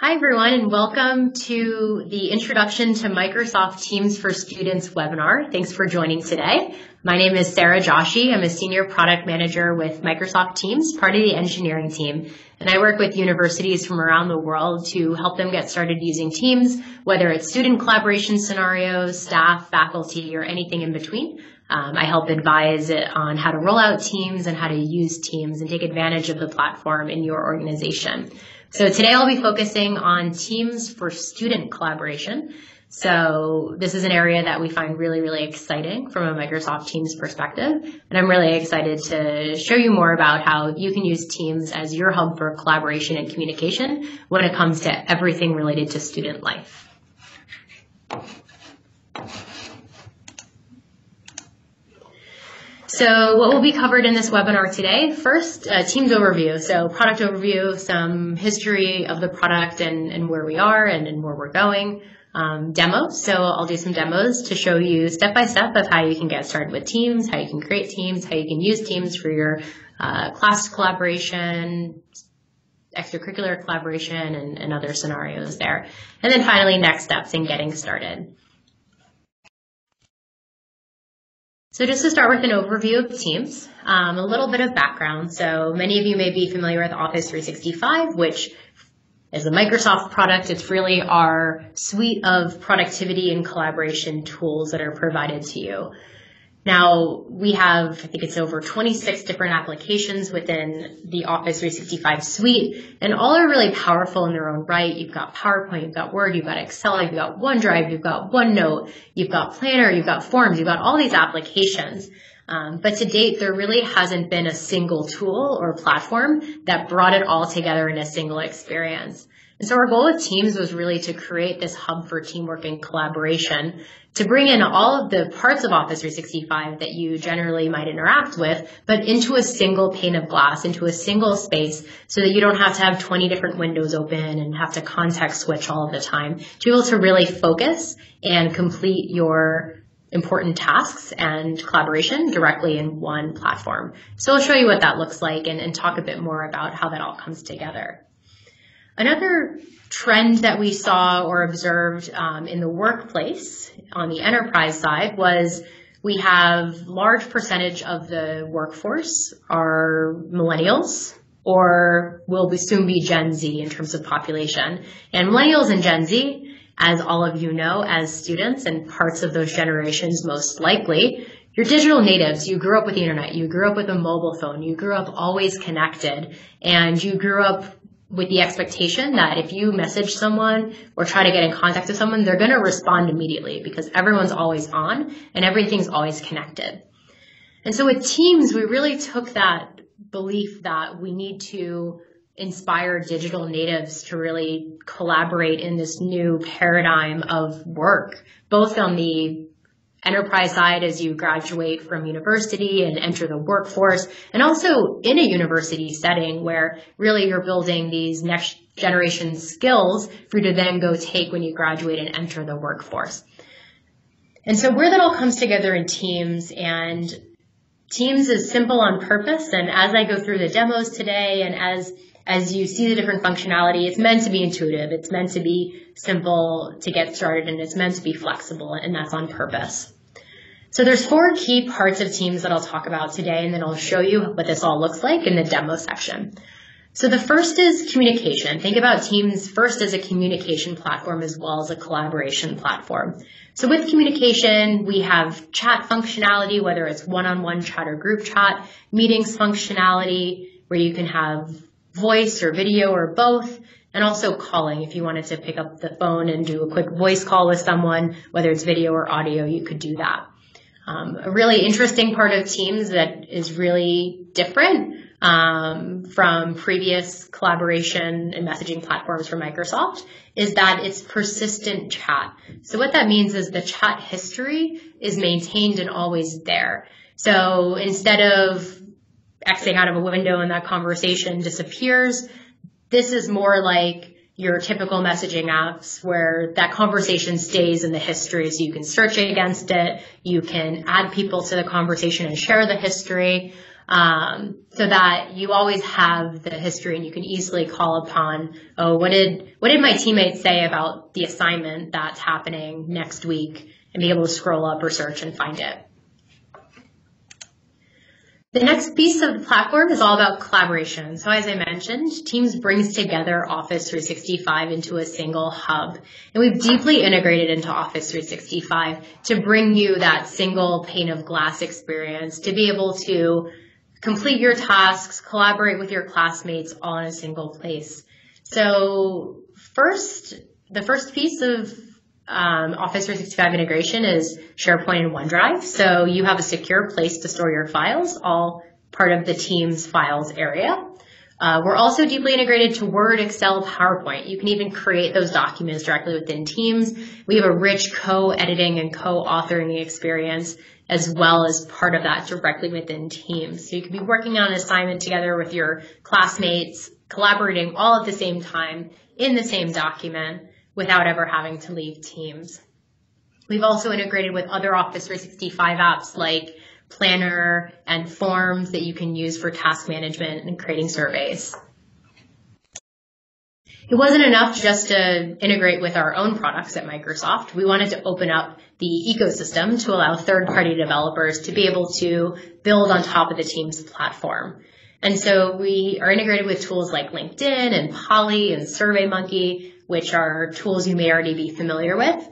Hi, everyone, and welcome to the Introduction to Microsoft Teams for Students webinar. Thanks for joining today. My name is Sarah Joshi. I'm a Senior Product Manager with Microsoft Teams, part of the engineering team. And I work with universities from around the world to help them get started using Teams, whether it's student collaboration scenarios, staff, faculty, or anything in between. I help advise on how to roll out Teams and how to use Teams and take advantage of the platform in your organization. So today I'll be focusing on Teams for student collaboration. So this is an area that we find really, really exciting from a Microsoft Teams perspective. And I'm really excited to show you more about how you can use Teams as your hub for collaboration and communication when it comes to everything related to student life. So what will be covered in this webinar today? First, Teams overview. So product overview, some history of the product and where we are and where we're going. Demos. So I'll do some demos to show you step by step of how you can get started with Teams, how you can create Teams, how you can use Teams for your class collaboration, extracurricular collaboration, and other scenarios there. And then finally, next steps in getting started. So just to start with an overview of Teams, a little bit of background. So many of you may be familiar with Office 365, which is a Microsoft product. It's really our suite of productivity and collaboration tools that are provided to you. Now, we have, I think it's over 26 different applications within the Office 365 suite, and all are really powerful in their own right. You've got PowerPoint, you've got Word, you've got Excel, you've got OneDrive, you've got OneNote, you've got Planner, you've got Forms, you've got all these applications. But to date, there really hasn't been a single tool or platform that brought it all together in a single experience. And so our goal with Teams was really to create this hub for teamwork and collaboration, to bring in all of the parts of Office 365 that you generally might interact with, but into a single pane of glass, into a single space, so that you don't have to have 20 different windows open and have to context switch all of the time, to be able to really focus and complete your important tasks and collaboration directly in one platform. So I'll show you what that looks like and talk a bit more about how that all comes together. Another trend that we saw or observed in the workplace on the enterprise side was we have large percentage of the workforce are millennials or will soon be Gen Z in terms of population. And millennials and Gen Z, as all of you know, as students and parts of those generations most likely, you're digital natives. You grew up with the internet. You grew up with a mobile phone. You grew up always connected. And you grew up with the expectation that if you message someone or try to get in contact with someone, they're going to respond immediately because everyone's always on and everything's always connected. And so with Teams, we really took that belief that we need to inspire digital natives to really collaborate in this new paradigm of work, both on the enterprise side as you graduate from university and enter the workforce, and also in a university setting where really you're building these next generation skills for you to then go take when you graduate and enter the workforce. And so where that all comes together in Teams, and Teams is simple on purpose, and as I go through the demos today and as you see the different functionality, it's meant to be intuitive, it's meant to be simple to get started, and it's meant to be flexible, and that's on purpose. So there's 4 key parts of Teams that I'll talk about today, and then I'll show you what this all looks like in the demo section. So the first is communication. Think about Teams first as a communication platform as well as a collaboration platform. So with communication, we have chat functionality, whether it's one-on-one chat or group chat, meetings functionality, where you can have voice or video or both, and also calling. If you wanted to pick up the phone and do a quick voice call with someone, whether it's video or audio, you could do that. A really interesting part of Teams that is really different from previous collaboration and messaging platforms from Microsoft is that it's persistent chat. So what that means is the chat history is maintained and always there. So instead of Xing out of a window and that conversation disappears, this is more like your typical messaging apps where that conversation stays in the history, so you can search against it, you can add people to the conversation and share the history. so that you always have the history and you can easily call upon, oh, what did my teammates say about the assignment that's happening next week, and be able to scroll up or search and find it. The next piece of the platform is all about collaboration. So as I mentioned, Teams brings together Office 365 into a single hub. And we've deeply integrated into Office 365 to bring you that single pane of glass experience, to be able to complete your tasks, collaborate with your classmates all in a single place. So the first piece of Office 365 integration is SharePoint and OneDrive. So you have a secure place to store your files, all part of the Teams files area. We're also deeply integrated to Word, Excel, PowerPoint. You can even create those documents directly within Teams. We have a rich co-editing and co-authoring experience, as well as part of that directly within Teams. So you can be working on an assignment together with your classmates, collaborating all at the same time in the same document, without ever having to leave Teams. We've also integrated with other Office 365 apps like Planner and Forms that you can use for task management and creating surveys. It wasn't enough just to integrate with our own products at Microsoft. We wanted to open up the ecosystem to allow third-party developers to be able to build on top of the Teams platform. And so we are integrated with tools like LinkedIn and Poly and SurveyMonkey, which are tools you may already be familiar with,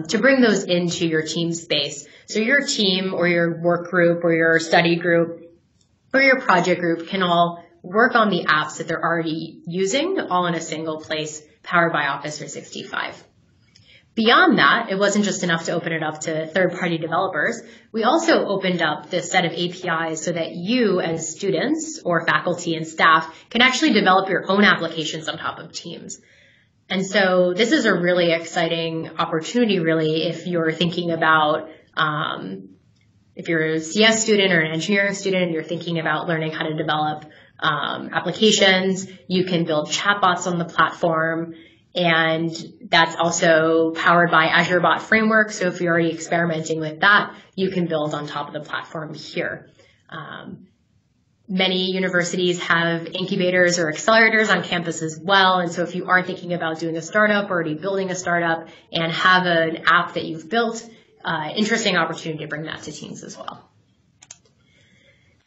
to bring those into your team space. So your team or your work group or your study group or your project group can all work on the apps that they're already using, all in a single place, powered by Office 365. Beyond that, it wasn't just enough to open it up to third-party developers. We also opened up this set of APIs so that you as students or faculty and staff can actually develop your own applications on top of Teams. And so this is a really exciting opportunity, really, if you're thinking about, if you're a CS student or an engineering student and you're thinking about learning how to develop applications. You can build chatbots on the platform, and that's also powered by Azure Bot Framework. So if you're already experimenting with that, you can build on top of the platform here. Many universities have incubators or accelerators on campus as well. And so if you are thinking about doing a startup or already building a startup and have an app that you've built, interesting opportunity to bring that to Teams as well.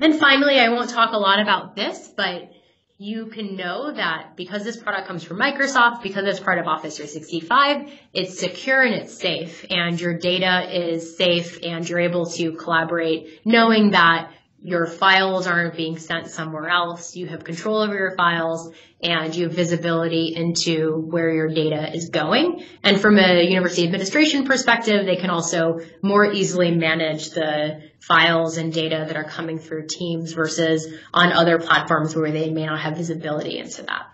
And finally, I won't talk a lot about this, but you can know that because this product comes from Microsoft, because it's part of Office 365, it's secure and it's safe, and your data is safe, and you're able to collaborate knowing that your files aren't being sent somewhere else. You have control over your files, and you have visibility into where your data is going. And from a university administration perspective, they can also more easily manage the files and data that are coming through Teams versus on other platforms where they may not have visibility into that.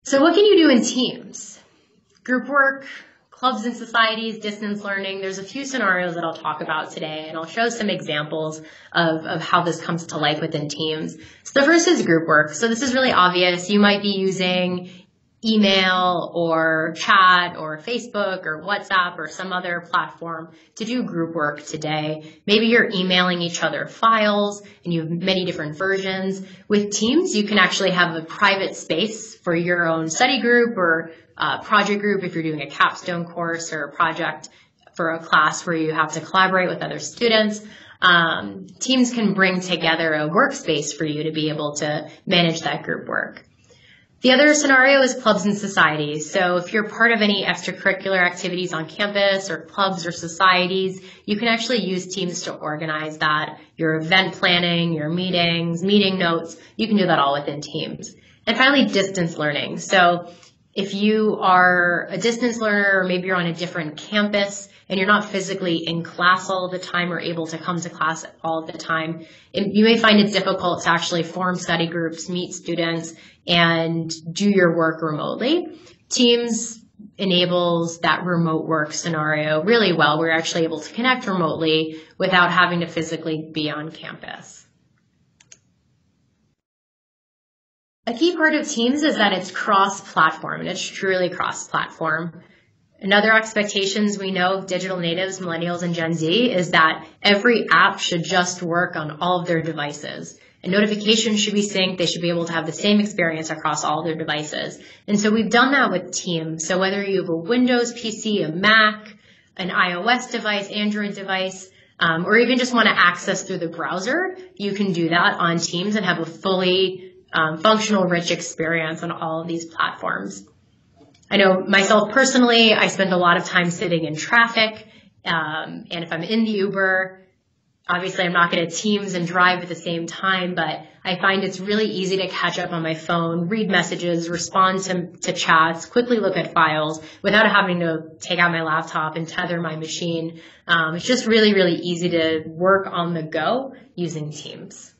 So what can you do in Teams? Group work, clubs and societies, distance learning. There's a few scenarios that I'll talk about today, and I'll show some examples of how this comes to life within Teams. So the first is group work. So this is really obvious. You might be using email or chat or Facebook or WhatsApp or some other platform to do group work today. Maybe you're emailing each other files and you have many different versions. With Teams, you can actually have a private space for your own study group or project group if you're doing a capstone course or a project for a class where you have to collaborate with other students. Teams can bring together a workspace for you to be able to manage that group work. The other scenario is clubs and societies. So if you're part of any extracurricular activities on campus or clubs or societies, you can actually use Teams to organize that. Your event planning, your meetings, meeting notes, you can do that all within Teams. And finally, distance learning. So if you are a distance learner, or maybe you're on a different campus and you're not physically in class all the time or able to come to class all the time, you may find it difficult to actually form study groups, meet students, and do your work remotely. Teams enables that remote work scenario really well. We're actually able to connect remotely without having to physically be on campus. A key part of Teams is that it's cross-platform, and it's truly cross-platform. Another expectations we know of digital natives, millennials, and Gen Z is that every app should just work on all of their devices. And notifications should be synced. They should be able to have the same experience across all their devices. And so we've done that with Teams. So whether you have a Windows PC, a Mac, an iOS device, Android device, or even just want to access through the browser, you can do that on Teams and have a fully functional, rich experience on all of these platforms. I know myself personally, I spend a lot of time sitting in traffic, and if I'm in the Uber, obviously I'm not going to Teams and drive at the same time, but I find it's really easy to catch up on my phone, read messages, respond to chats, quickly look at files without having to take out my laptop and tether my machine. It's just really, really easy to work on the go using Teams.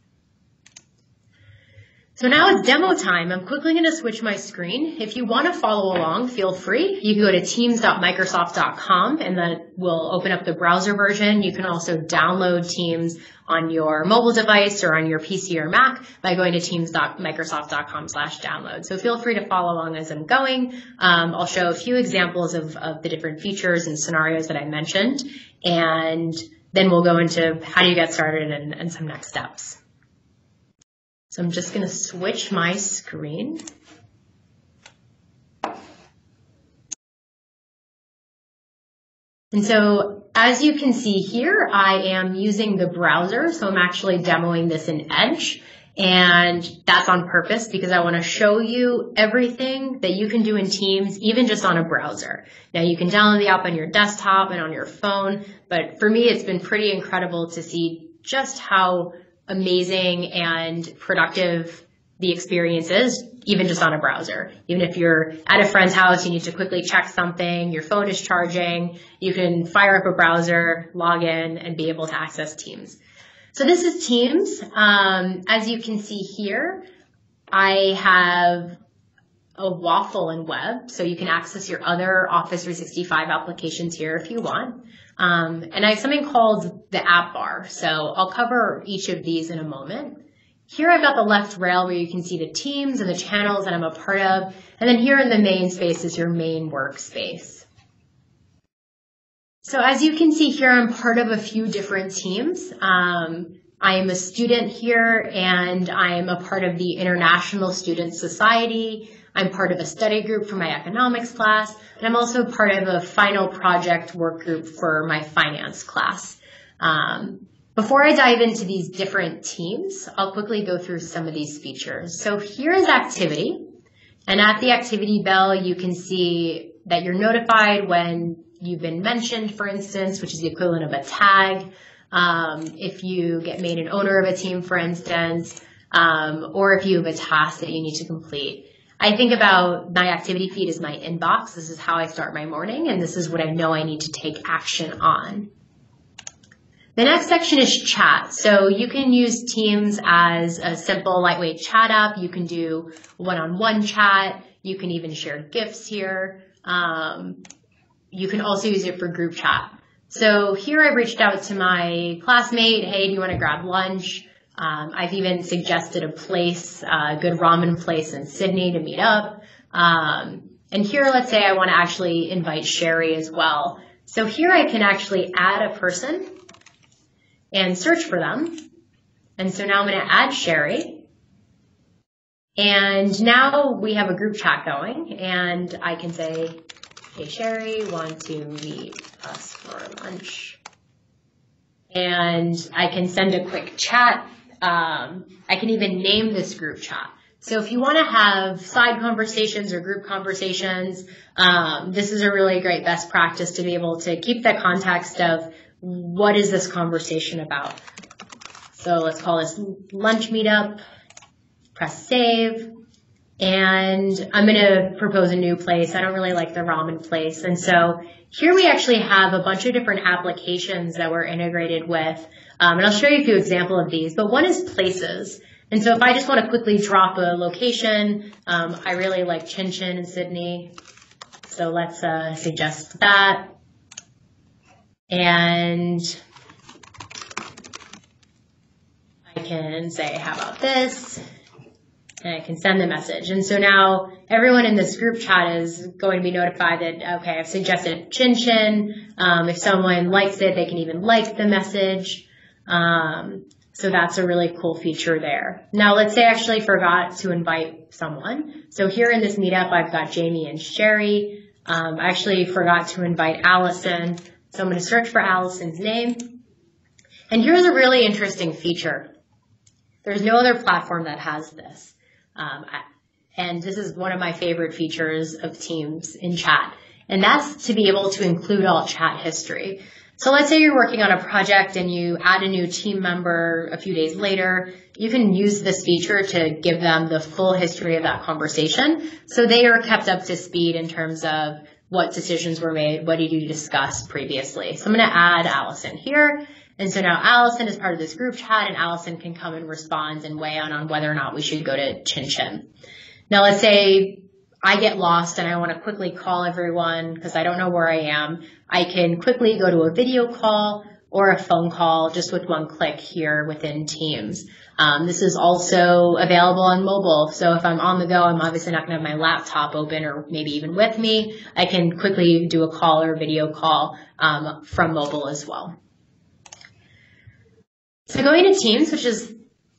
So now it's demo time. I'm quickly going to switch my screen. If you want to follow along, feel free. You can go to teams.microsoft.com and that will open up the browser version. You can also download Teams on your mobile device or on your PC or Mac by going to teams.microsoft.com/download. So feel free to follow along as I'm going. I'll show a few examples of the different features and scenarios that I mentioned, and then we'll go into how do you get started and some next steps. So I'm just going to switch my screen. And so as you can see here, I am using the browser. So I'm actually demoing this in Edge. And that's on purpose because I want to show you everything that you can do in Teams, even just on a browser. Now you can download the app on your desktop and on your phone. But for me, it's been pretty incredible to see just how amazing and productive the experience is, even just on a browser. Even if you're at a friend's house, you need to quickly check something, your phone is charging, you can fire up a browser, log in, and be able to access Teams. So this is Teams. As you can see here, I have a waffle in web, so you can access your other Office 365 applications here if you want. And I have something called the app bar, so I'll cover each of these in a moment. Here I've got the left rail where you can see the teams and the channels that I'm a part of, and then here in the main space is your main workspace. So as you can see here, I'm part of a few different teams. I am a student here, and I am a part of the International Student Society. I'm part of a study group for my economics class, and I'm also part of a final project work group for my finance class. Before I dive into these different teams, I'll quickly go through some of these features. So here's activity, and at the activity bell, you can see that you're notified when you've been mentioned, for instance, which is the equivalent of a tag. If you get made an owner of a team, for instance, or if you have a task that you need to complete. I think about my activity feed as my inbox. This is how I start my morning, and this is what I know I need to take action on. The next section is chat. So you can use Teams as a simple, lightweight chat app. You can do one-on-one chat. You can even share GIFs here. You can also use it for group chat. So here I reached out to my classmate. Hey, do you want to grab lunch? I've even suggested a place, a good ramen place in Sydney to meet up. And here, let's say I want to actually invite Sherry as well. So here I can actually add a person and search for them. And so now I'm going to add Sherry. And now we have a group chat going, and I can say, hey, Sherry, want to meet us for lunch? And I can send a quick chat. I can even name this group chat. So if you want to have side conversations or group conversations, this is a really great best practice to be able to keep the context of what is this conversation about. So let's call this lunch meetup, press save, and I'm going to propose a new place. I don't really like the ramen place. And so here we actually have a bunch of different applications that we're integrated with. And I'll show you a few examples of these, but one is places. And so if I just want to quickly drop a location, I really like Chin Chin in Sydney. So let's suggest that. And I can say, how about this? and I can send the message. And so now everyone in this group chat is going to be notified that, okay, I've suggested Chin Chin. If someone likes it, they can even like the message. So that's a really cool feature there. Now, let's say I actually forgot to invite someone. So here in this meetup, I've got Jamie and Sherry. I actually forgot to invite Allison. So I'm going to search for Allison's name. And here's a really interesting feature. There's no other platform that has this. And this is one of my favorite features of Teams in chat. And that's to be able to include all chat history. So let's say you're working on a project and you add a new team member a few days later. You can use this feature to give them the full history of that conversation. So they are kept up to speed in terms of what decisions were made, what did you discuss previously. So I'm going to add Allison here. And so now Allison is part of this group chat, and Allison can come and respond and weigh in on whether or not we should go to Chin Chin. Now let's say I get lost and I want to quickly call everyone because I don't know where I am. I can quickly go to a video call or a phone call just with one click here within Teams. This is also available on mobile. So if I'm on the go, I'm obviously not going to have my laptop open or maybe even with me. I can quickly do a call or a video call from mobile as well. So going to Teams, which is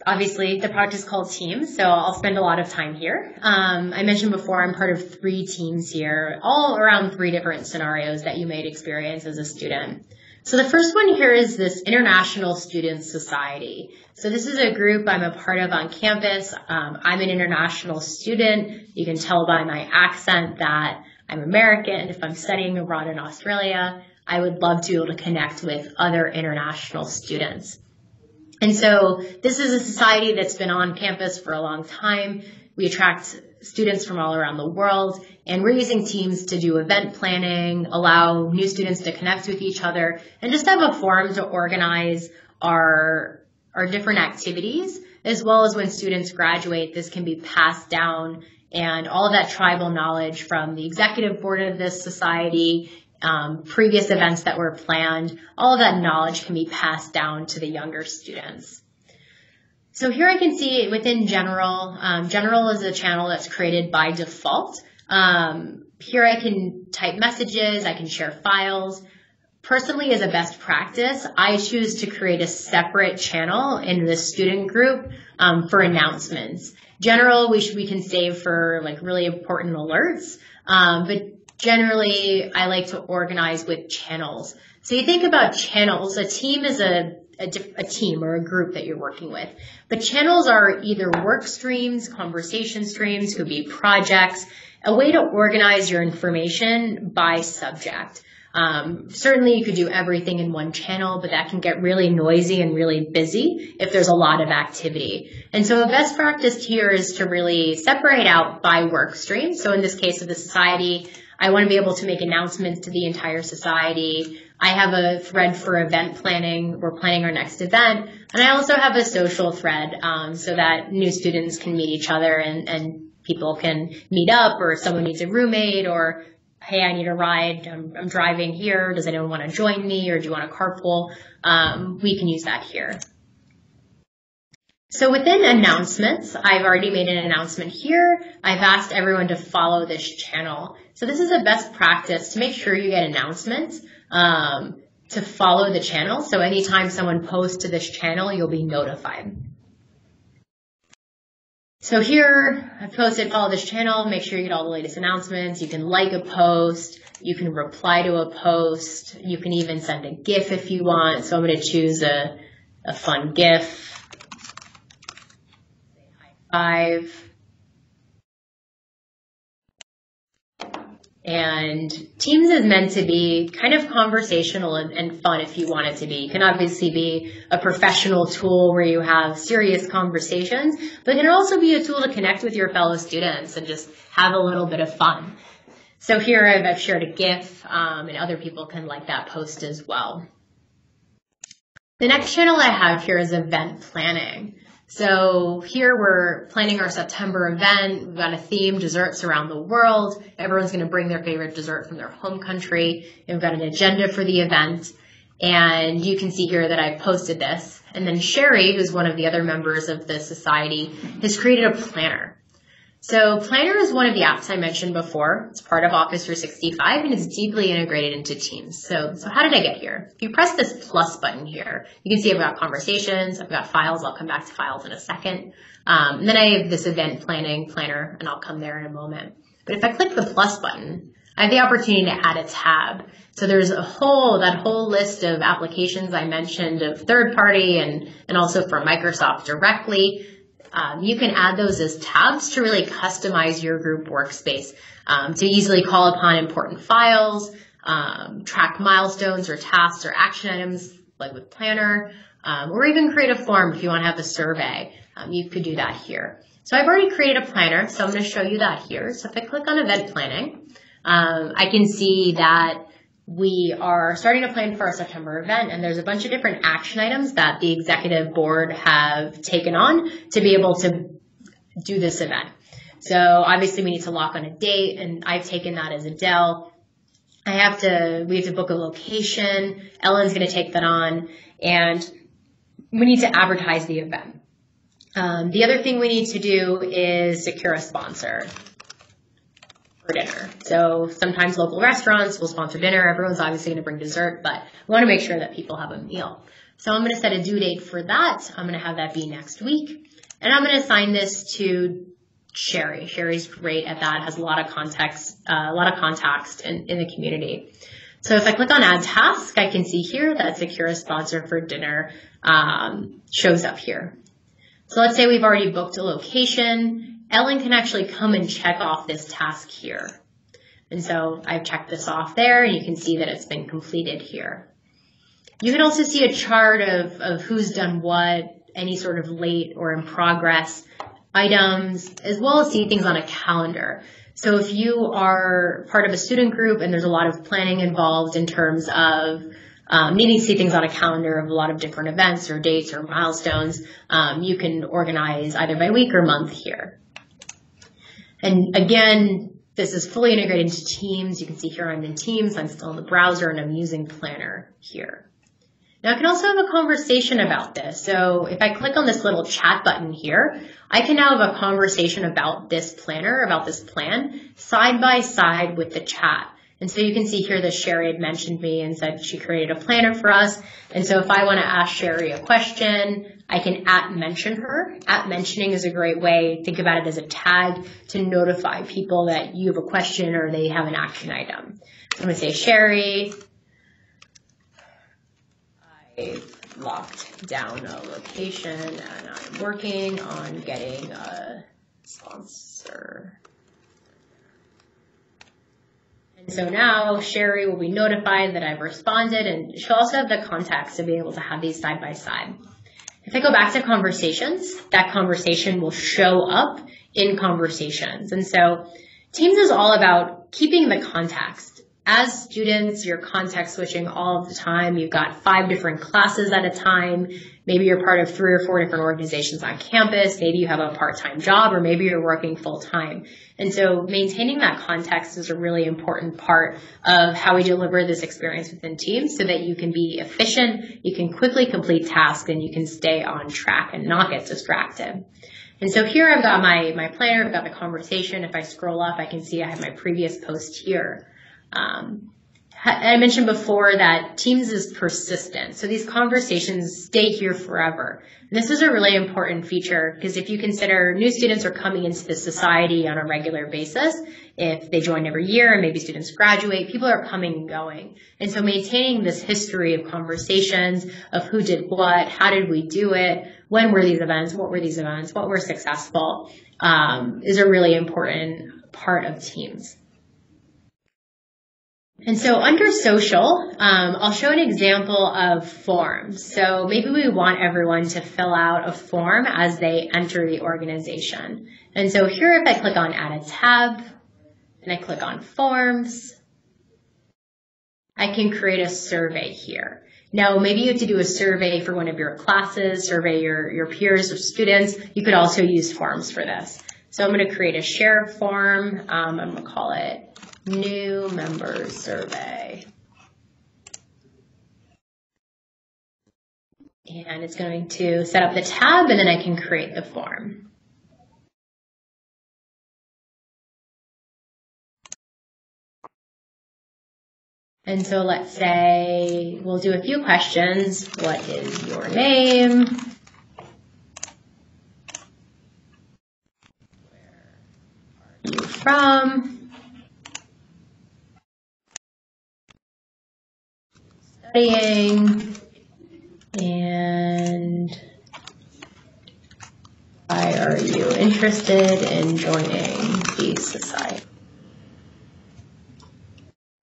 obviously the project is called Teams, so I'll spend a lot of time here. I mentioned before I'm part of 3 teams here, all around 3 different scenarios that you might experience as a student. So the first one here is this International Student Society. So this is a group I'm a part of on campus. I'm an international student. You can tell by my accent that I'm American. If I'm studying abroad in Australia, I would love to be able to connect with other international students. And so this is a society that's been on campus for a long time. We attract students from all around the world, and we're using Teams to do event planning, allow new students to connect with each other, and just have a forum to organize our different activities, as well as when students graduate, this can be passed down, and all of that tribal knowledge from the executive board of this society, previous events that were planned, all of that knowledge can be passed down to the younger students. So here I can see within General, General is a channel that's created by default. Here I can type messages, I can share files. Personally, as a best practice, I choose to create a separate channel in the student group for announcements. General, we can save for like really important alerts, but generally, I like to organize with channels. So you think about channels. A team is a team or a group that you're working with. But channels are either work streams, conversation streams, could be projects, a way to organize your information by subject. Certainly you could do everything in one channel, but that can get really noisy and really busy if there's a lot of activity. And so a best practice here is to really separate out by work stream. So in this case of the society, I want to be able to make announcements to the entire society. I have a thread for event planning. We're planning our next event. And I also have a social thread so that new students can meet each other and people can meet up, or if someone needs a roommate, or hey, I need a ride. I'm driving here. Does anyone want to join me, or do you want to carpool? We can use that here. So within announcements, I've already made an announcement here. I've asked everyone to follow this channel. So this is a best practice to make sure you get announcements to follow the channel. So anytime someone posts to this channel, you'll be notified. So here, I've posted, follow this channel, make sure you get all the latest announcements. You can like a post, you can reply to a post, you can even send a GIF if you want. So I'm going to choose a fun GIF. High five. And Teams is meant to be kind of conversational and fun if you want it to be. It can obviously be a professional tool where you have serious conversations, but it can also be a tool to connect with your fellow students and just have a little bit of fun. So here I've shared a GIF, and other people can like that post as well. The next channel I have here is event planning. So here we're planning our September event. We've got a theme, desserts around the world. Everyone's going to bring their favorite dessert from their home country. And we've got an agenda for the event. And you can see here that I posted this. And then Sherry, who's one of the other members of the society, has created a planner. So Planner is one of the apps I mentioned before. It's part of Office 365 and it's deeply integrated into Teams. So how did I get here? If you press this plus button here, you can see I've got conversations, I've got files. I'll come back to files in a second. And then I have this event planning planner and I'll come there in a moment. But if I click the plus button, I have the opportunity to add a tab. So there's that whole list of applications I mentioned of third party and also from Microsoft directly. You can add those as tabs to really customize your group workspace, to easily call upon important files, track milestones or tasks or action items like with Planner, or even create a form if you want to have a survey. You could do that here. So I've already created a planner, so I'm going to show you that here. So if I click on event planning, I can see that we are starting to plan for our September event, and there's a bunch of different action items that the executive board have taken on to be able to do this event. So obviously we need to lock on a date, and I've taken that as Adele. We have to book a location. Ellen's going to take that on, and we need to advertise the event. The other thing we need to do is secure a sponsor for dinner. So sometimes local restaurants will sponsor dinner. Everyone's obviously going to bring dessert, but we want to make sure that people have a meal. So I'm going to set a due date for that. I'm going to have that be next week. And I'm going to assign this to Sherry. Sherry's great at that, has a lot of context, a lot of context in the community. So if I click on add task, I can see here that secure a sponsor for dinner shows up here. So let's say we've already booked a location. Ellen can actually come and check off this task here. And so I've checked this off there, and you can see that it's been completed here. You can also see a chart of who's done what, any sort of late or in progress items, as well as see things on a calendar. So if you are part of a student group and there's a lot of planning involved in terms of needing to see things on a calendar of a lot of different events or dates or milestones, you can organize either by week or month here. And again, this is fully integrated into Teams. You can see here I'm in Teams, I'm still in the browser, and I'm using Planner here. Now I can also have a conversation about this. So if I click on this little chat button here, I can now have a conversation about this planner, about this plan, side by side with the chat. And so you can see here that Sherry had mentioned me and said she created a planner for us. And so if I want to ask Sherry a question, I can @mention her. @mentioning is a great way. Think about it as a tag to notify people that you have a question or they have an action item. So I'm going to say, Sherry, I've locked down a location and I'm working on getting a sponsor. And so now Sherry will be notified that I've responded, and she'll also have the context to be able to have these side by side. If I go back to conversations, that conversation will show up in conversations. And so Teams is all about keeping the context. As students, you're context switching all of the time. You've got 5 different classes at a time. Maybe you're part of 3 or 4 different organizations on campus. Maybe you have a part-time job, or maybe you're working full-time. And so maintaining that context is a really important part of how we deliver this experience within Teams so that you can be efficient, you can quickly complete tasks, and you can stay on track and not get distracted. And so here I've got my planner, I've got the conversation. If I scroll up, I can see I have my previous post here. I mentioned before that Teams is persistent, so these conversations stay here forever. And this is a really important feature because if you consider new students are coming into the society on a regular basis, if they join every year and maybe students graduate, people are coming and going. And so maintaining this history of conversations of who did what, how did we do it, when were these events, what were these events, what were successful, is a really important part of Teams. And so under social, I'll show an example of forms. So maybe we want everyone to fill out a form as they enter the organization. And so here, if I click on add a tab and I click on forms, I can create a survey here. Now, maybe you have to do a survey for one of your classes, survey your peers or students. You could also use forms for this. So I'm going to create a share form. I'm going to call it New Members Survey. And it's going to set up the tab, and then I can create the form. And so let's say we'll do a few questions. What is your name? Where are you from? Studying. And why are you interested in joining the society?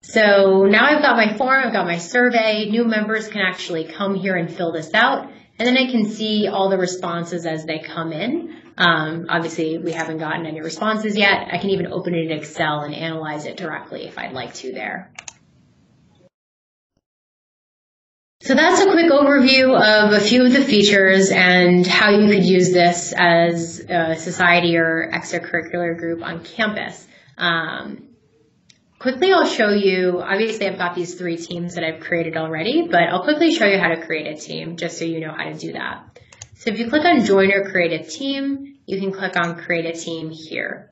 So now I've got my form, I've got my survey. New members can actually come here and fill this out, and then I can see all the responses as they come in. Obviously, we haven't gotten any responses yet. I can even open it in Excel and analyze it directly if I'd like to there. So that's a quick overview of a few of the features and how you could use this as a society or extracurricular group on campus. Quickly, I'll show you, obviously I've got these 3 teams that I've created already, but I'll quickly show you how to create a team just so you know how to do that. So if you click on Join or Create a Team, you can click on Create a Team here.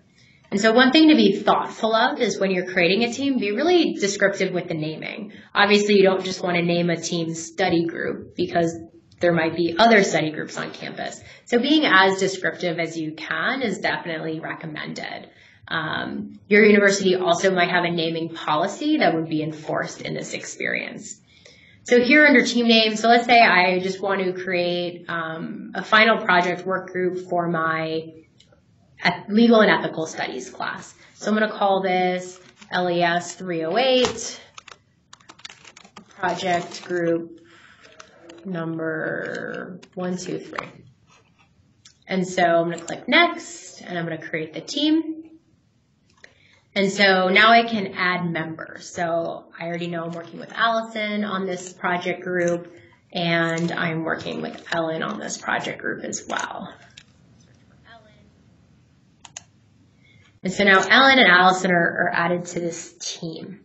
And so one thing to be thoughtful of is when you're creating a team, be really descriptive with the naming. Obviously, you don't just want to name a team study group because there might be other study groups on campus. So being as descriptive as you can is definitely recommended. Your university also might have a naming policy that would be enforced in this experience. So here under team name, so let's say I just want to create a final project work group for my legal and ethical studies class. So I'm going to call this LES 308 project group number 123. And so I'm going to click next and I'm going to create the team. And so now I can add members. So I already know I'm working with Allison on this project group, and I'm working with Ellen on this project group as well. And so now Ellen and Allison are added to this team.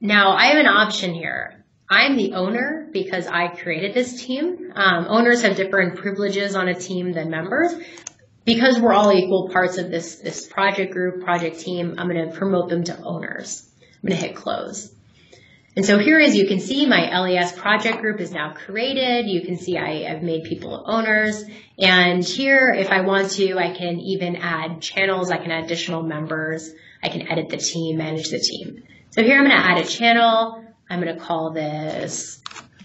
Now I have an option here. I'm the owner because I created this team. Owners have different privileges on a team than members. Because we're all equal parts of this project group, project team, I'm going to promote them to owners. I'm going to hit close. And so here, as you can see, my LES project group is now created. You can see I've made people owners. And here, if I want to, I can even add channels. I can add additional members. I can edit the team, manage the team. So here I'm going to add a channel. I'm going to call this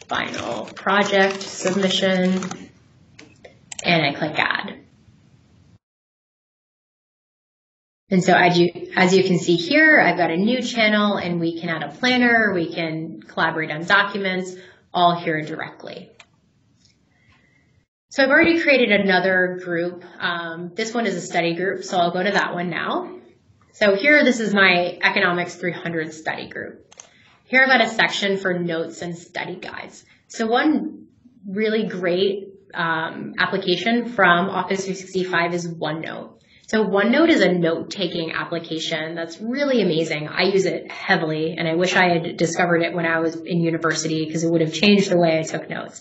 final project submission. And I click add. And so as you can see here, I've got a new channel and we can add a planner, we can collaborate on documents, all here directly. So I've already created another group. This one is a study group, so I'll go to that one now. So here, this is my Economics 300 study group. Here I've got a section for notes and study guides. So one really great application from Office 365 is OneNote. So OneNote is a note-taking application that's really amazing. I use it heavily, and I wish I had discovered it when I was in university because it would have changed the way I took notes.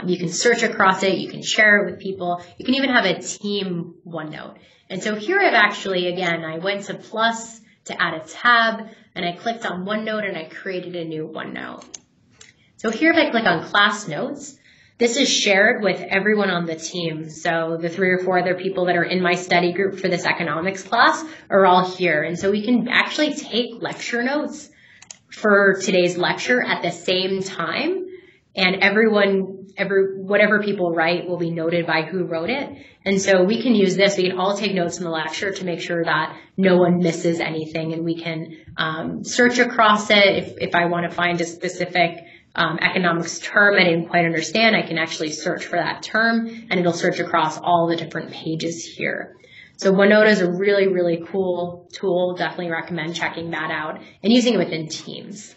You can search across it. You can share it with people. You can even have a team OneNote. And so here I've actually, again, I went to plus to add a tab, and I clicked on OneNote, and I created a new OneNote. So here if I click on class notes, this is shared with everyone on the team. So the 3 or 4 other people that are in my study group for this economics class are all here. And so we can actually take lecture notes for today's lecture at the same time. And whatever people write will be noted by who wrote it. And so we can use this. We can all take notes in the lecture to make sure that no one misses anything. And we can search across it. If I want to find a specific economics term I didn't quite understand, I can actually search for that term and it'll search across all the different pages here. So OneNote is a really, really cool tool. Definitely recommend checking that out and using it within Teams.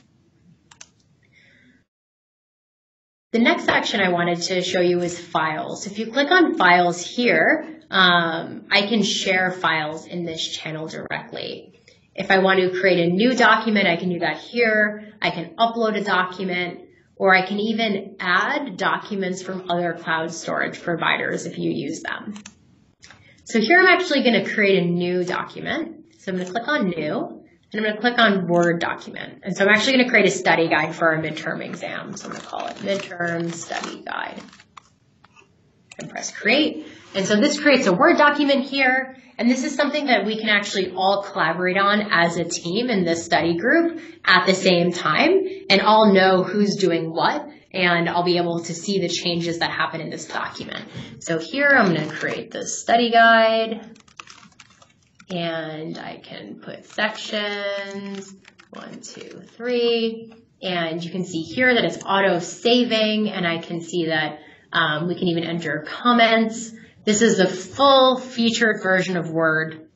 The next section I wanted to show you is files. If you click on files here, I can share files in this channel directly. If I want to create a new document, I can do that here. I can upload a document, or I can even add documents from other cloud storage providers if you use them. So here I'm actually going to create a new document. So I'm going to click on new. And I'm going to click on Word document. And so I'm actually going to create a study guide for our midterm exam. So I'm going to call it Midterm Study Guide. And press Create. And so this creates a Word document here. And this is something that we can actually all collaborate on as a team in this study group at the same time. And all know who's doing what. And I'll be able to see the changes that happen in this document. So here I'm going to create the study guide. And I can put sections, 1, 2, 3. And you can see here that it's auto-saving. And I can see that we can even enter comments. This is the full featured version of Word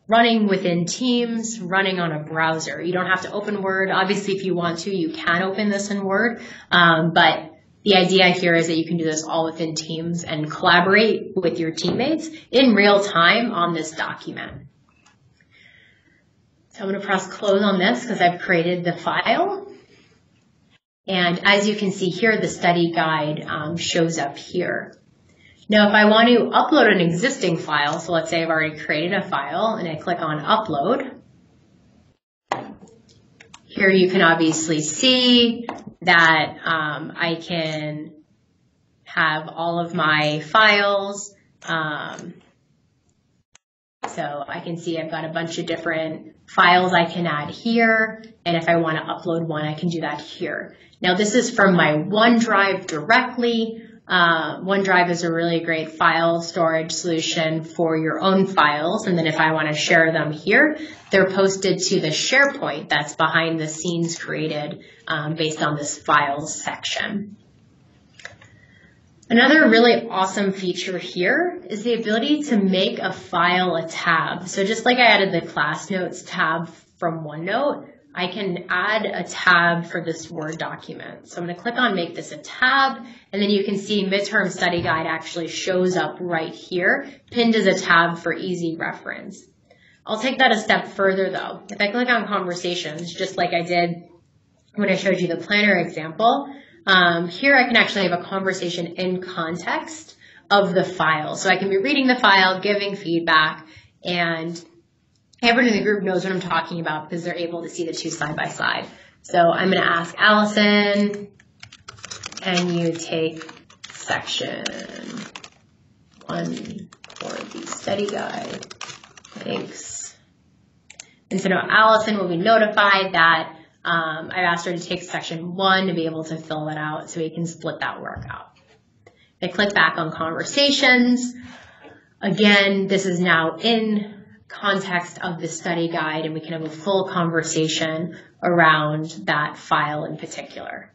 running within Teams, running on a browser. You don't have to open Word. Obviously, if you want to, you can open this in Word. But the idea here is that you can do this all within Teams and collaborate with your teammates in real time on this document. So I'm going to press close on this because I've created the file. And as you can see here, the study guide shows up here. Now, if I want to upload an existing file, so let's say I've already created a file and I click on Upload. Here you can obviously see that I can have all of my files. So I can see I've got a bunch of different files I can add here. And if I want to upload one, I can do that here. Now, this is from my OneDrive directly. OneDrive is a really great file storage solution for your own files. And then if I want to share them here, they're posted to the SharePoint that's behind the scenes created based on this files section. Another really awesome feature here is the ability to make a file a tab. So just like I added the class notes tab from OneNote, I can add a tab for this Word document. So I'm going to click on Make This a Tab, and then you can see Midterm Study Guide actually shows up right here, pinned as a tab for easy reference. I'll take that a step further though. If I click on Conversations, just like I did when I showed you the planner example, here I can actually have a conversation in context of the file. So I can be reading the file, giving feedback, and everyone in the group knows what I'm talking about because they're able to see the two side by side. So I'm going to ask Allison, can you take section 1 for the study guide? Thanks. And so now Allison will be notified that I've asked her to take section 1 to be able to fill that out so we can split that work out. I click back on Conversations. Again, this is now in context of the study guide, and we can have a full conversation around that file in particular.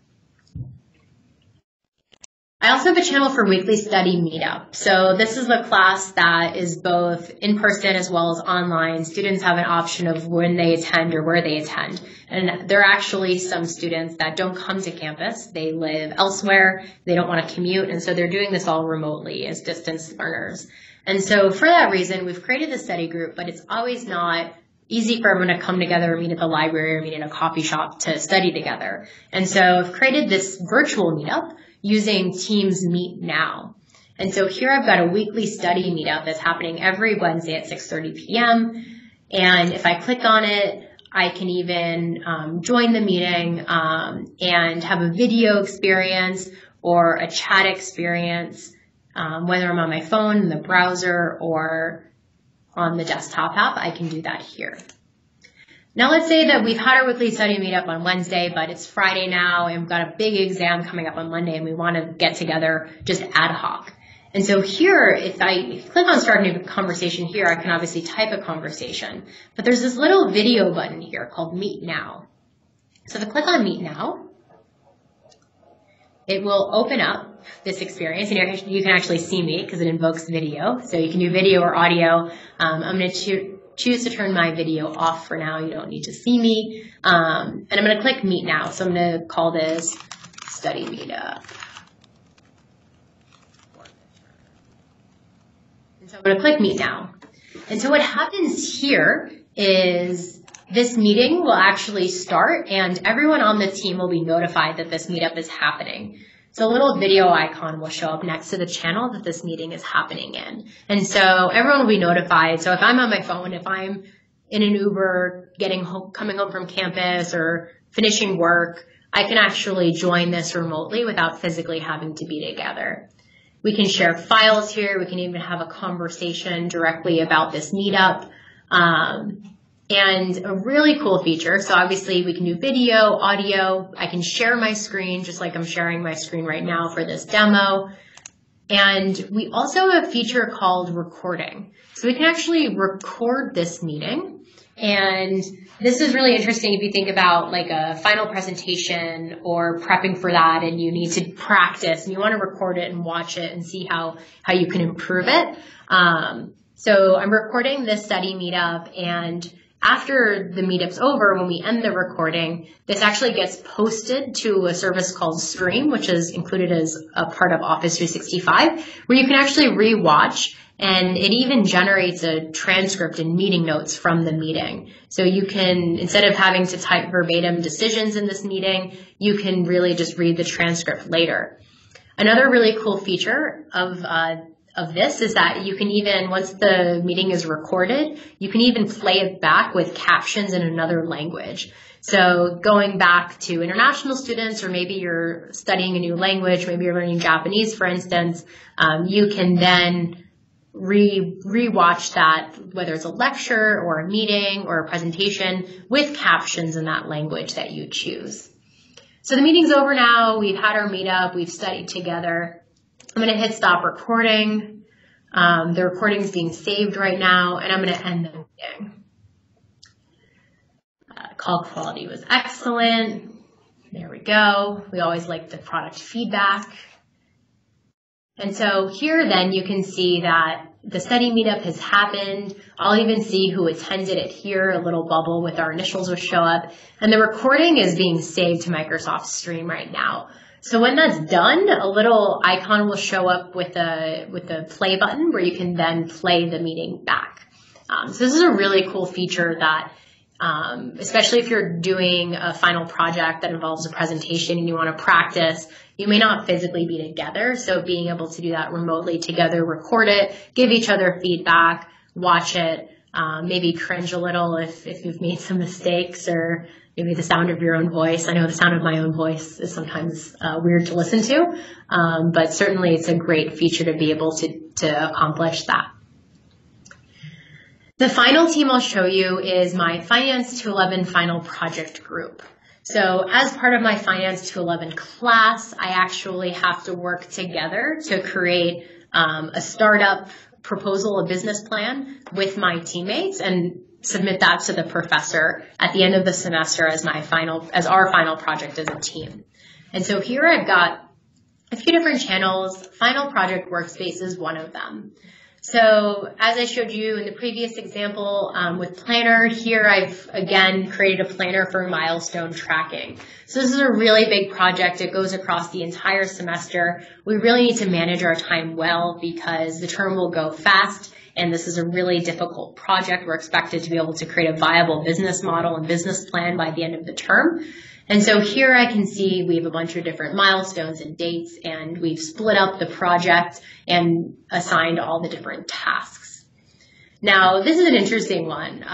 I also have a channel for weekly study meetup. So this is a class that is both in person as well as online. Students have an option of when they attend or where they attend. And there are actually some students that don't come to campus. They live elsewhere. They don't want to commute. And so they're doing this all remotely as distance learners. And so for that reason, we've created a study group, but it's always not easy for everyone to come together or meet at the library or meet in a coffee shop to study together. And so I've created this virtual meetup using Teams Meet Now. And so here I've got a weekly study meetup that's happening every Wednesday at 6:30 p.m. And if I click on it, I can even join the meeting and have a video experience or a chat experience, whether I'm on my phone, in the browser, or on the desktop app. I can do that here. Now let's say that we've had our weekly study meetup on Wednesday, but it's Friday now and we've got a big exam coming up on Monday and we want to get together just ad hoc. And so here, if I click on Start a New Conversation here, I can obviously type a conversation. But there's this little video button here called Meet Now. So if I click on Meet Now, it will open up this experience. And you can actually see me because it invokes video. So you can do video or audio. I'm going to choose to turn my video off for now. You don't need to see me. And I'm going to click Meet Now. So I'm going to call this Study Meetup. And so I'm going to click Meet Now. And so what happens here is this meeting will actually start and everyone on the team will be notified that this meetup is happening. So a little video icon will show up next to the channel that this meeting is happening in. And so everyone will be notified. So if I'm on my phone, if I'm in an Uber, coming home from campus or finishing work, I can actually join this remotely without physically having to be together. We can share files here. We can even have a conversation directly about this meetup. And a really cool feature, so obviously we can do video, audio. I can share my screen just like I'm sharing my screen right now for this demo. And we also have a feature called recording. So we can actually record this meeting. And this is really interesting if you think about like a final presentation or prepping for that and you need to practice and you want to record it and watch it and see how you can improve it. So I'm recording this study meetup, and after the meetup's over, when we end the recording, this actually gets posted to a service called Stream, which is included as a part of Office 365, where you can actually rewatch, and it even generates a transcript and meeting notes from the meeting. So you can, instead of having to type verbatim decisions in this meeting, you can really just read the transcript later. Another really cool feature of this is that you can even, once the meeting is recorded, you can even play it back with captions in another language. So going back to international students, or maybe you're studying a new language, maybe you're learning Japanese, for instance, you can then rewatch that, whether it's a lecture or a meeting or a presentation, with captions in that language that you choose. So the meeting's over now. We've had our meetup. We've studied together. I'm going to hit stop recording. The recording is being saved right now, and I'm going to end the meeting. Call quality was excellent. There we go. We always like the product feedback. And so here then you can see that the study meetup has happened. I'll even see who attended it here. A little bubble with our initials will show up. And the recording is being saved to Microsoft Stream right now. So when that's done, a little icon will show up with a play button where you can then play the meeting back. So this is a really cool feature that, especially if you're doing a final project that involves a presentation and you want to practice, you may not physically be together. So being able to do that remotely together, record it, give each other feedback, watch it, maybe cringe a little if you've made some mistakes, or maybe the sound of your own voice. I know the sound of my own voice is sometimes weird to listen to, but certainly it's a great feature to be able to accomplish that. The final team I'll show you is my Finance 211 final project group. So as part of my Finance 211 class, I actually have to work together to create a startup proposal, a business plan with my teammates, and submit that to the professor at the end of the semester as our final project as a team. And so here I've got a few different channels. Final project Workspace is one of them. So as I showed you in the previous example with Planner, here I've again created a planner for milestone tracking. So this is a really big project. It goes across the entire semester. We really need to manage our time well because the term will go fast, and this is a really difficult project. We're expected to be able to create a viable business model and business plan by the end of the term. And so here I can see we have a bunch of different milestones and dates, and we've split up the project and assigned all the different tasks. Now, this is an interesting one.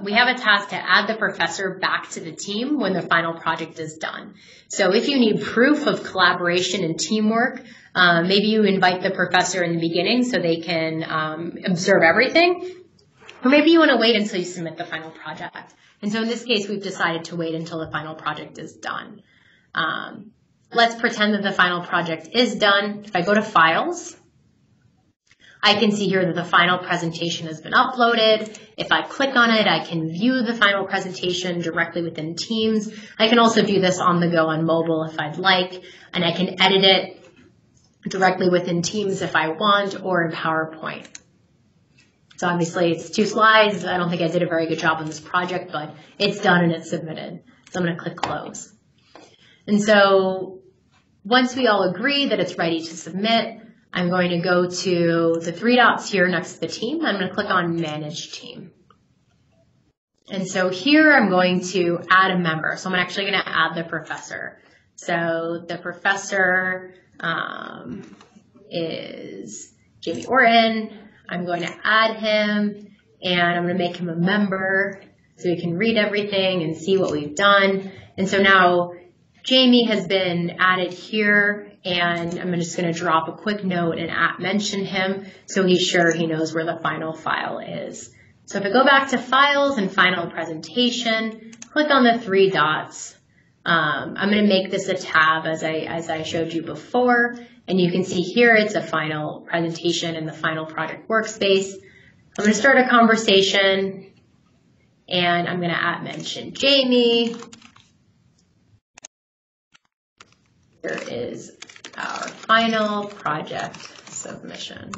We have a task to add the professor back to the team when the final project is done. So if you need proof of collaboration and teamwork, maybe you invite the professor in the beginning so they can observe everything, or maybe you want to wait until you submit the final project. And so in this case, we've decided to wait until the final project is done. Let's pretend that the final project is done. If I go to Files, I can see here that the final presentation has been uploaded. If I click on it, I can view the final presentation directly within Teams. I can also view this on the go on mobile if I'd like, and I can edit it directly within Teams if I want, or in PowerPoint. So obviously it's 2 slides. I don't think I did a very good job on this project, but it's done and it's submitted. So I'm going to click Close. And so once we all agree that it's ready to submit, I'm going to go to the 3 dots here next to the team. I'm going to click on Manage Team. And so here I'm going to add a member. So I'm actually going to add the professor. So the professor is Jamie Orton. I'm going to add him, and I'm going to make him a member so he can read everything and see what we've done. And so now Jamie has been added here, and I'm just going to drop a quick note and mention him so he's sure he knows where the final file is. So if I go back to Files and Final Presentation, click on the three dots. I'm going to make this a tab as I showed you before, and you can see here it's a final presentation in the final project workspace. I'm going to start a conversation, and I'm going to mention Jamie. Here is our final project submission.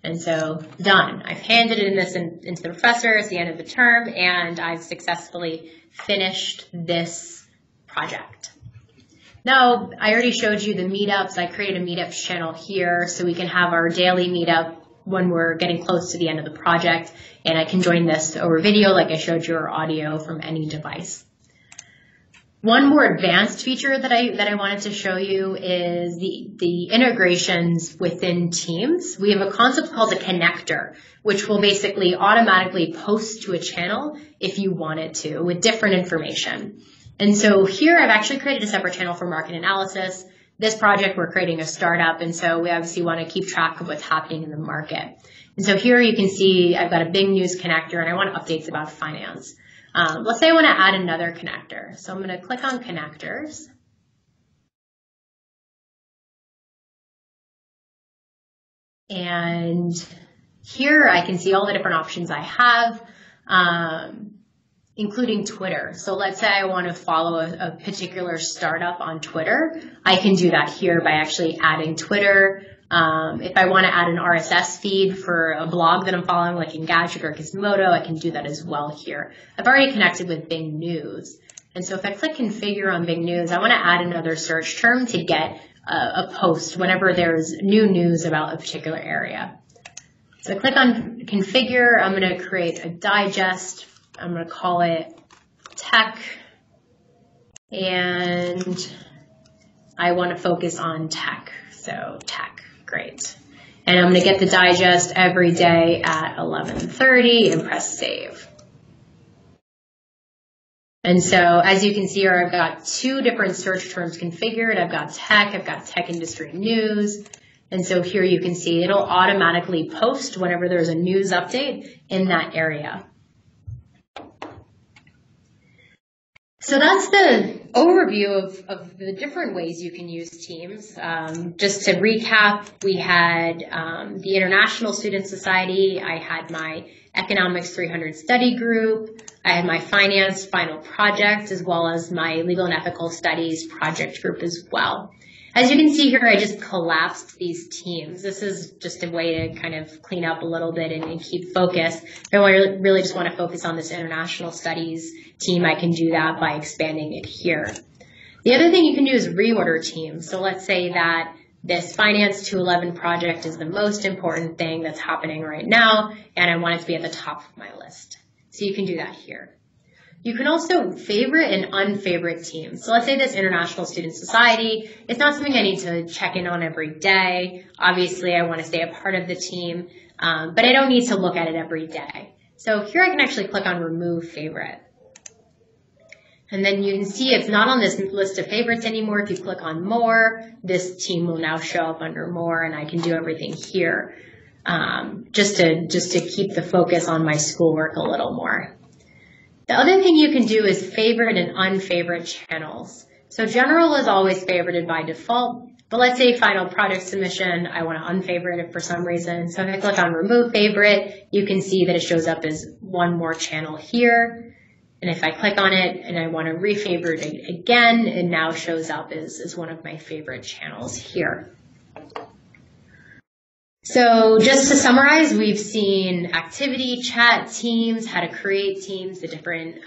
And so, done. I've handed this into the professor at the end of the term, and I've successfully finished this project. Now, I already showed you the meetups. I created a meetups channel here so we can have our daily meetup when we're getting close to the end of the project, and I can join this over video like I showed you, or audio from any device. One more advanced feature that I wanted to show you is the integrations within Teams. We have a concept called a connector, which will basically automatically post to a channel if you want it to with different information. And so here I've actually created a separate channel for market analysis. This project we're creating a startup, and so we obviously want to keep track of what's happening in the market. And so here you can see I've got a big news connector, and I want updates about finance. Let's say I want to add another connector. So I'm going to click on connectors. And here I can see all the different options I have, including Twitter. So let's say I want to follow a particular startup on Twitter. I can do that here by actually adding Twitter. If I want to add an RSS feed for a blog that I'm following, like Engadget or Gizmodo, I can do that as well here. I've already connected with Bing News. And so if I click Configure on Bing News, I want to add another search term to get a post whenever there's new news about a particular area. So I click on Configure. I'm going to create a digest. I'm going to call it Tech. And I want to focus on tech. So tech. Great. And I'm going to get the digest every day at 11:30 and press save. And so as you can see here, I've got two different search terms configured. I've got tech industry news. And so here you can see it'll automatically post whenever there's a news update in that area. So that's the overview of the different ways you can use Teams. Just to recap, we had the International Student Society, I had my Economics 300 study group, I had my Finance final project, as well as my Legal and Ethical Studies project group as well. As you can see here, I just collapsed these teams. This is just a way to kind of clean up a little bit and keep focus. If I really just want to focus on this International Studies team, I can do that by expanding it here. The other thing you can do is reorder teams. So let's say that this Finance 211 project is the most important thing that's happening right now, and I want it to be at the top of my list. So you can do that here. You can also favorite and unfavorite teams. So let's say this International Student Society, it's not something I need to check in on every day. Obviously, I want to stay a part of the team, but I don't need to look at it every day. So here I can actually click on Remove Favorite. And then you can see it's not on this list of favorites anymore. If you click on More, this team will now show up under More, and I can do everything here just to keep the focus on my schoolwork a little more. The other thing you can do is favorite and unfavorite channels. So general is always favorited by default, but let's say final project submission, I want to unfavorite it for some reason. So if I click on remove favorite, you can see that it shows up as one more channel here. And if I click on it and I want to refavorite it again, it now shows up as one of my favorite channels here. So just to summarize, we've seen activity, chat, teams, how to create teams, the different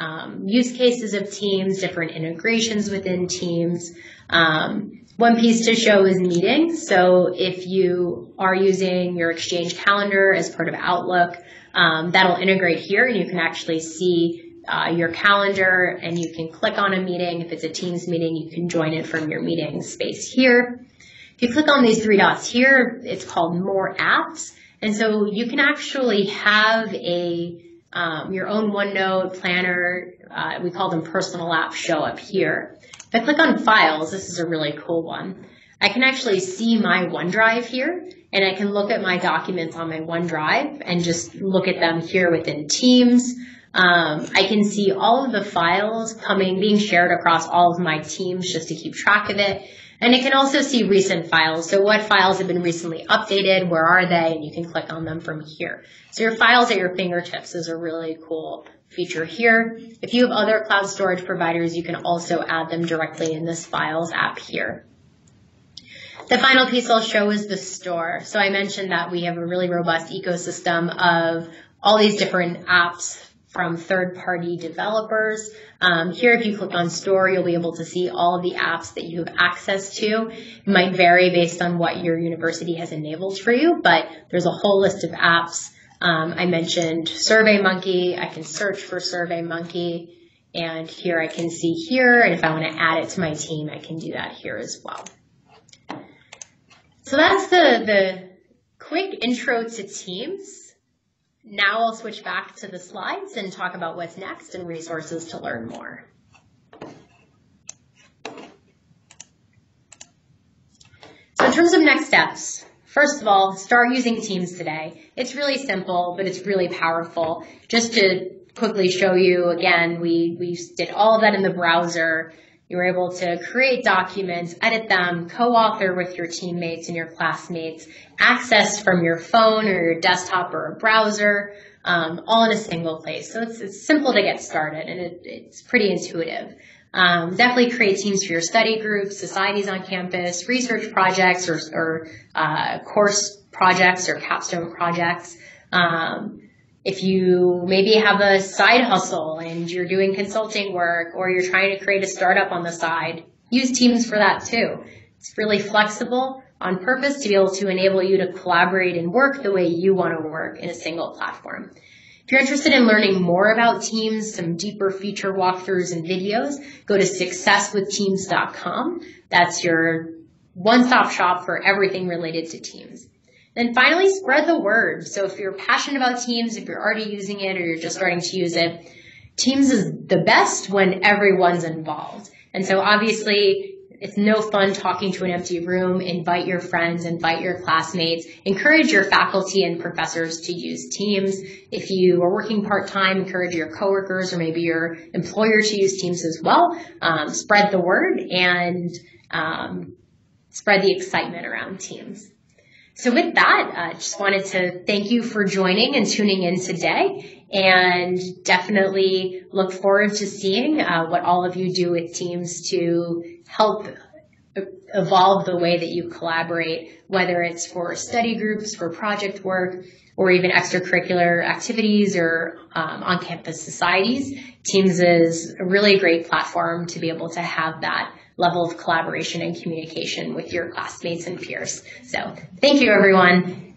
use cases of teams, different integrations within teams. One piece to show is meetings. So if you are using your Exchange calendar as part of Outlook, that'll integrate here, and you can actually see your calendar, and you can click on a meeting. If it's a Teams meeting, you can join it from your meeting space here. If you click on these three dots here, it's called More Apps, And so you can actually have your own OneNote planner, we call them personal apps, show up here. If I click on Files, this is a really cool one. I can actually see my OneDrive here, and I can look at my documents on my OneDrive and just look at them here within Teams. I can see all of the files being shared across all of my teams just to keep track of it. And it can also see recent files. So what files have been recently updated, where are they, and you can click on them from here. So your files at your fingertips is a really cool feature here. If you have other cloud storage providers, you can also add them directly in this Files app here. The final piece I'll show is the store. So I mentioned that we have a really robust ecosystem of all these different apps from third-party developers. Here, if you click on Store, you'll be able to see all of the apps that you have access to. It might vary based on what your university has enabled for you, but there's a whole list of apps. I mentioned SurveyMonkey. I can search for SurveyMonkey, and here I can see here, and if I want to add it to my team, I can do that here as well. So that's the quick intro to Teams. Now I'll switch back to the slides and talk about what's next and resources to learn more. So in terms of next steps, first of all, start using Teams today. It's really simple, but it's really powerful. Just to quickly show you again, we did all of that in the browser. You were able to create documents, edit them, co-author with your teammates and your classmates, access from your phone or your desktop or a browser, all in a single place. So it's simple to get started, and it's pretty intuitive. Definitely create teams for your study groups, societies on campus, research projects or course projects or capstone projects. If you maybe have a side hustle and you're doing consulting work or you're trying to create a startup on the side, use Teams for that too. It's really flexible on purpose to be able to enable you to collaborate and work the way you want to work in a single platform. If you're interested in learning more about Teams, some deeper feature walkthroughs and videos, go to successwithteams.com. That's your one-stop shop for everything related to Teams. Then finally, spread the word. So if you're passionate about Teams, if you're already using it or you're just starting to use it, Teams is the best when everyone's involved. And so obviously, it's no fun talking to an empty room. Invite your friends, invite your classmates, encourage your faculty and professors to use Teams. If you are working part-time, encourage your coworkers or maybe your employer to use Teams as well. Spread the word and spread the excitement around Teams. So with that, I just wanted to thank you for joining and tuning in today, and definitely look forward to seeing what all of you do with Teams to help evolve the way that you collaborate, whether it's for study groups, for project work, or even extracurricular activities or on-campus societies. Teams is a really great platform to be able to have that level of collaboration and communication with your classmates and peers. So thank you, everyone.